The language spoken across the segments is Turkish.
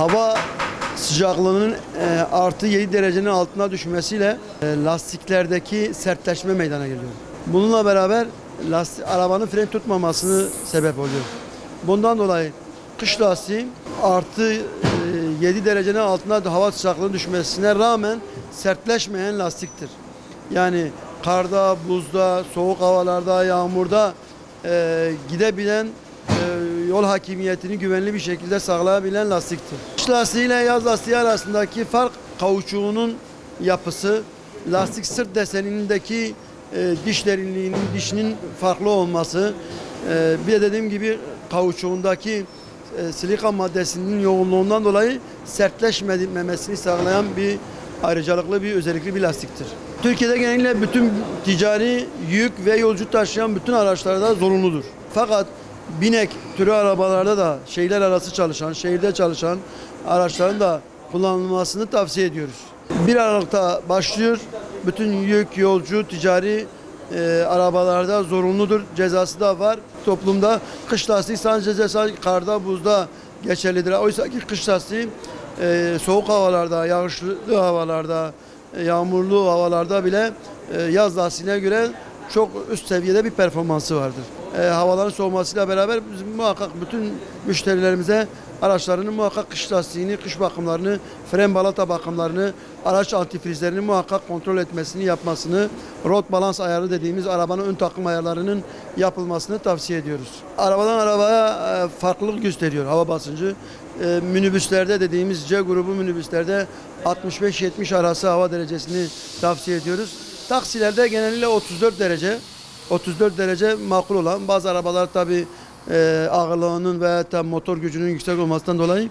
hava sıcaklığının artı 7 derecenin altına düşmesiyle lastiklerdeki sertleşme meydana geliyor. Bununla beraber arabanın fren tutmamasını sebep oluyor. Bundan dolayı kış lastiği artı 7 derecenin altına hava sıcaklığının düşmesine rağmen sertleşmeyen lastiktir. Yani karda, buzda, soğuk havalarda, yağmurda gidebilen, yol hakimiyetini güvenli bir şekilde sağlayabilen lastiktir. Kış lastiği ile yaz lastiği arasındaki fark kauçuğunun yapısı, lastik sırt desenindeki diş derinliğinin, dişinin farklı olması, bir de dediğim gibi kauçuğundaki silika maddesinin yoğunluğundan dolayı sertleşmemesini sağlayan bir ayrıcalıklı bir özellikli bir lastiktir. Türkiye'de genellikle bütün ticari yük ve yolcu taşıyan bütün araçlarda zorunludur. Fakat binek türü arabalarda da şehirler arası çalışan, şehirde çalışan araçların da kullanılmasını tavsiye ediyoruz. 1 Aralık'ta başlıyor. Bütün yük, yolcu, ticari arabalarda zorunludur. Cezası da var. Toplumda kış lastiği sadece karda, buzda geçerlidir. Oysa ki kış lastiği soğuk havalarda, yağışlı havalarda, yağmurlu havalarda bile yaz lastiğine göre çok üst seviyede bir performansı vardır. Havaların soğumasıyla beraber biz muhakkak bütün müşterilerimize araçlarının muhakkak kış lastiğini, kış bakımlarını, fren balata bakımlarını, araç antifrizlerini muhakkak kontrol etmesini, yapmasını, rot balans ayarı dediğimiz arabanın ön takım ayarlarının yapılmasını tavsiye ediyoruz. Arabadan arabaya farklılık gösteriyor hava basıncı. Minibüslerde dediğimiz C grubu minibüslerde 65-70 arası hava derecesini tavsiye ediyoruz. Taksilerde genellikle 34 derece makul olan, bazı arabalar tabi ağırlığının veya motor gücünün yüksek olmasından dolayı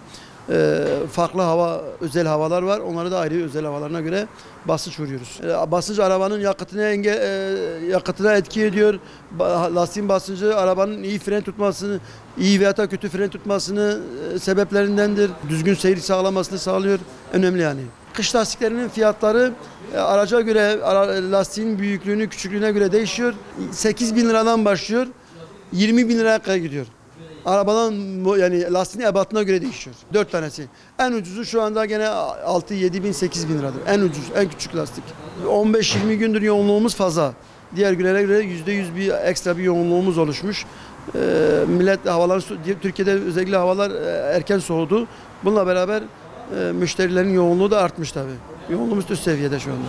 farklı özel havalar var. Onları da ayrı özel havalarına göre basınç vuruyoruz. Basınç arabanın yakıtına etki ediyor. Lastiğin basıncı arabanın iyi fren tutmasını, iyi veya da kötü fren tutmasını sebeplerindendir. Düzgün seyir sağlamasını sağlıyor. Önemli yani. Kış lastiklerinin fiyatları araca göre, lastiğin büyüklüğünü, küçüklüğüne göre değişiyor. 8.000 liradan başlıyor, 20.000 liraya kadar gidiyor. Arabadan yani lastiğin ebatına göre değişiyor. 4 tanesi. En ucuzu şu anda gene 6-7 bin, 8 bin liradır. En ucuz, en küçük lastik. 15-20 gündür yoğunluğumuz fazla. Diğer günlere göre %100 bir ekstra bir yoğunluğumuz oluşmuş. Türkiye'de özellikle havalar erken soğudu. Bununla beraber müşterilerin yoğunluğu da artmış tabii. Yoğunluğumuz üst seviyede şu anda.